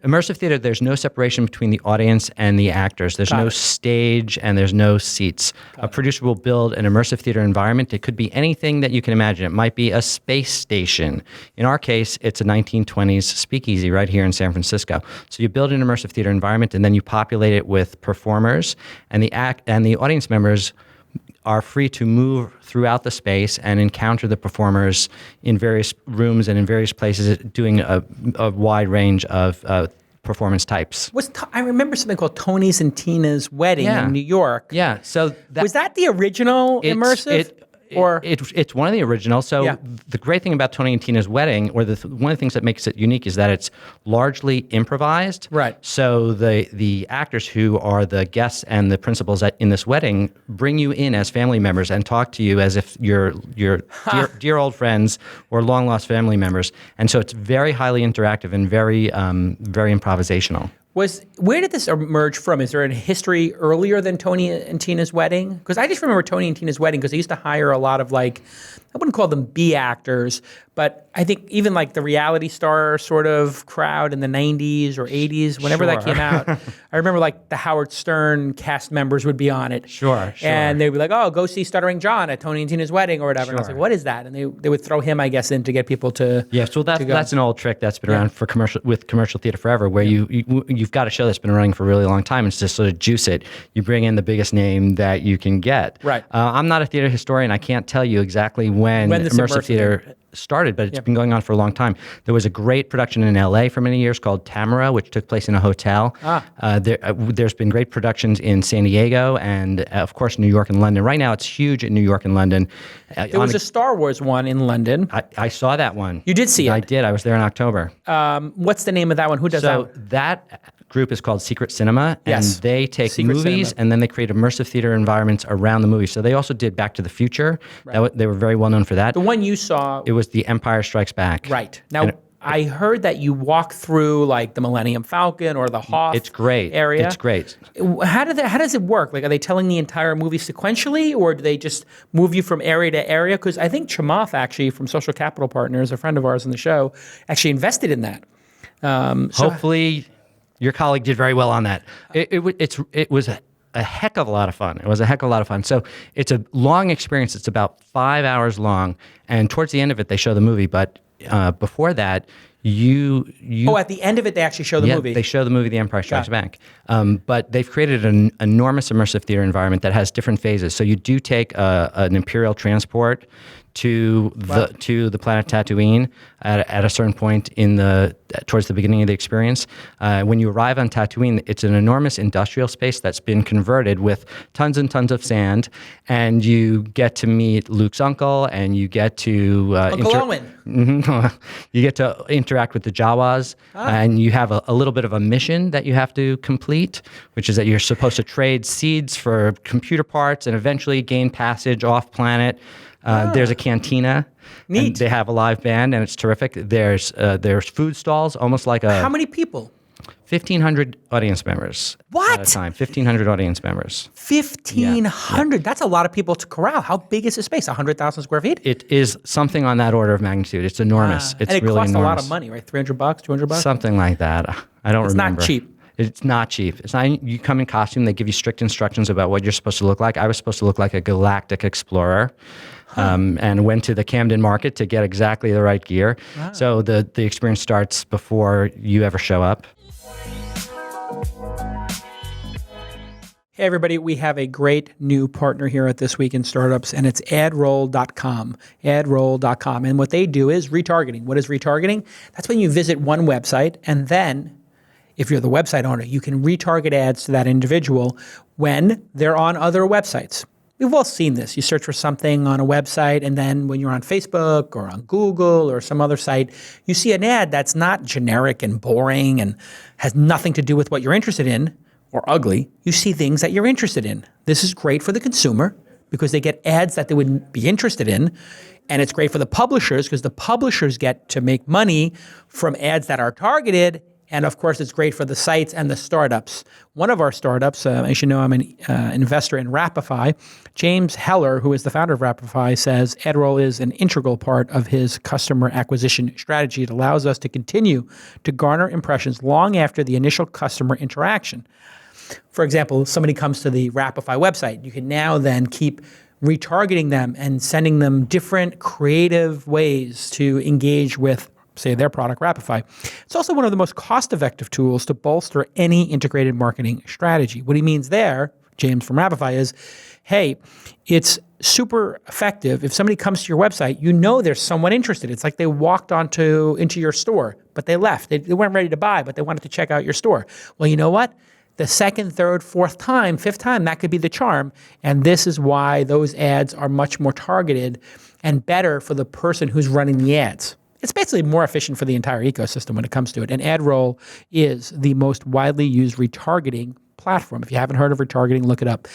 Immersive theater, there's no separation between the audience and the actors. There's no stage and there's no seats. A producer will build an immersive theater environment. It could be anything that you can imagine. It might be a space station. In our case, it's a 1920s speakeasy right here in San Francisco. So you build an immersive theater environment and then you populate it with performers, and the audience members are free to move throughout the space and encounter the performers in various rooms and in various places, doing a wide range of performance types. I remember something called Tony's and Tina's Wedding in New York. Yeah. So was that the original Immersive? It's one of the originals. So the great thing about Tony and Tina's Wedding, or one of the things that makes it unique, is that it's largely improvised. Right. So the actors who are the guests and the principals in this wedding bring you in as family members and talk to you as if you're dear old friends or long lost family members. And so it's very highly interactive and very improvisational. Where did this emerge from? Is there a history earlier than Tony and Tina's Wedding? Because I just remember Tony and Tina's Wedding because they used to hire a lot of I wouldn't call them B actors, but I think even the reality star sort of crowd in the 90s or 80s, whenever that came out, I remember the Howard Stern cast members would be on it. Sure. And they'd be like, oh, go see Stuttering John at Tony and Tina's Wedding or whatever. Sure. And I was like, what is that? And they would throw him, I guess, in to get people to so that's an old trick that's been around with commercial theater forever, where you've got a show that's been running for a really long time, and it's just sort of juice it. You bring in the biggest name that you can get. Right. I'm not a theater historian. I can't tell you exactly when immersive theater started, but it's been going on for a long time. There was a great production in LA for many years called Tamara, which took place in a hotel. There's been great productions in San Diego and, of course, New York and London. Right now, it's huge in New York and London. There was a Star Wars one in London. I saw that one. You did see it? I did. I was there in October. What's the name of that one? Who does that one? That group is called Secret Cinema, and they take Secret movies Cinema. and then they create immersive theater environments around the movie. So they also did Back to the Future. Right. They were very well known for that. The one you saw... It was The Empire Strikes Back. Right. Now, I heard that you walk through the Millennium Falcon or the Hoth area. It's great. How does it work? Are they telling the entire movie sequentially, or do they just move you from area to area? Because I think Chamath, actually, from Social Capital Partners, a friend of ours on the show, actually invested in that. Hopefully... Your colleague did very well on that. It was a heck of a lot of fun. It was a heck of a lot of fun. So it's a long experience. It's about 5 hours long, and towards the end of it, they show the movie. But before that, at the end of it, they actually show the movie. They show the movie The Empire Strikes Back. But they've created an enormous immersive theater environment that has different phases. So you do take an Imperial transport to the planet Tatooine at a certain point towards the beginning of the experience. When you arrive on Tatooine, it's an enormous industrial space that's been converted with tons and tons of sand, and you get to meet Luke's uncle, and you get to Uncle Owen. You get to interact with the Jawas, and you have a little bit of a mission that you have to complete, which is that you're supposed to trade seeds for computer parts and eventually gain passage off planet. There's a cantina. Neat. And they have a live band, and it's terrific. There's food stalls, almost like a... How many people? 1,500 audience members. What? At a time. 1,500 audience members. 1,500? Yeah. That's a lot of people to corral. How big is the space? 100,000 square feet? It is something on that order of magnitude. It's enormous. It's and it really costs enormous. a lot of money, right? $300, $200? Something like that. I don't remember. It's not cheap. It's not cheap. It's not. You come in costume. They give you strict instructions about what you're supposed to look like. I was supposed to look like a galactic explorer. And went to the Camden Market to get exactly the right gear. Wow. So the experience starts before you ever show up. Hey, everybody. We have a great new partner here at This Week in Startups, and it's adroll.com. Adroll.com. And what they do is retargeting. What is retargeting? That's when you visit one website, and then, if you're the website owner, you can retarget ads to that individual when they're on other websites. We've all seen this. You search for something on a website, and then when you're on Facebook or on Google or some other site, you see an ad that's not generic and boring and has nothing to do with what you're interested in or ugly. You see things that you're interested in. This is great for the consumer because they get ads that they would be interested in, and it's great for the publishers because the publishers get to make money from ads that are targeted And of course, it's great for the sites and the startups. One of our startups, as you know, I'm an investor in Rapify. James Heller, who is the founder of Rapify, says AdRoll is an integral part of his customer acquisition strategy. It allows us to continue to garner impressions long after the initial customer interaction. For example, somebody comes to the Rapify website. You can now then keep retargeting them and sending them different creative ways to engage with, say, their product, Rapify. It's also one of the most cost-effective tools to bolster any integrated marketing strategy. What he means there, James from Rapify, is, hey, it's super effective. If somebody comes to your website, you know there's someone interested. It's like they walked into your store, but they left. They weren't ready to buy, but they wanted to check out your store. Well, you know what? The second, third, fourth time, fifth time, that could be the charm. And this is why those ads are much more targeted and better for the person who's running the ads. It's basically more efficient for the entire ecosystem when it comes to it. And AdRoll is the most widely used retargeting platform. If you haven't heard of retargeting, look it up.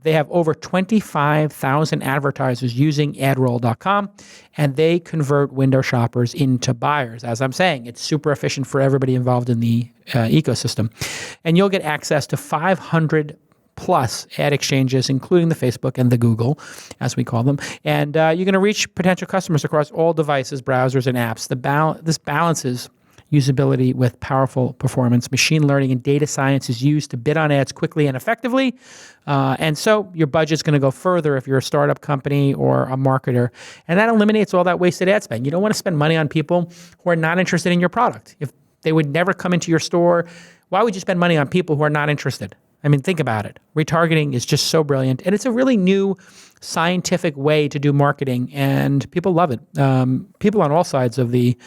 They have over 25,000 advertisers using AdRoll.com, and they convert window shoppers into buyers. As I'm saying, it's super efficient for everybody involved in the ecosystem. And you'll get access to 500 plus ad exchanges, including the Facebook and the Google, as we call them. And you're going to reach potential customers across all devices, browsers, and apps. This balances usability with powerful performance. Machine learning and data science is used to bid on ads quickly and effectively. And so your budget's going to go further if you're a startup company or a marketer. And that eliminates all that wasted ad spend. You don't want to spend money on people who are not interested in your product. If they would never come into your store, why would you spend money on people who are not interested? I mean, think about it. Retargeting is just so brilliant. And it's a really new scientific way to do marketing, and people love it. People on all sides of the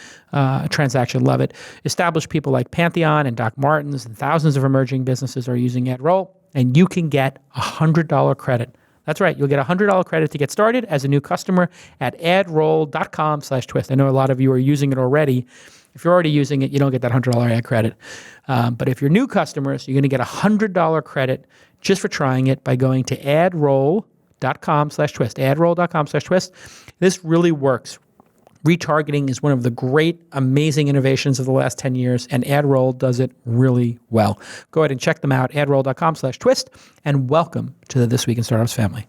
transaction love it. Established people like Pantheon and Doc Martens and thousands of emerging businesses are using AdRoll, and you can get $100 credit. That's right. You'll get $100 credit to get started as a new customer at adroll.com/twist. I know a lot of you are using it already. If you're already using it, you don't get that $100 ad credit. But if you're new customers, you're going to get $100 credit just for trying it by going to adroll.com/twist. Adroll.com/twist. This really works. Retargeting is one of the great, amazing innovations of the last 10 years, and AdRoll does it really well. Go ahead and check them out, adroll.com/twist, and welcome to the This Week in Startups family.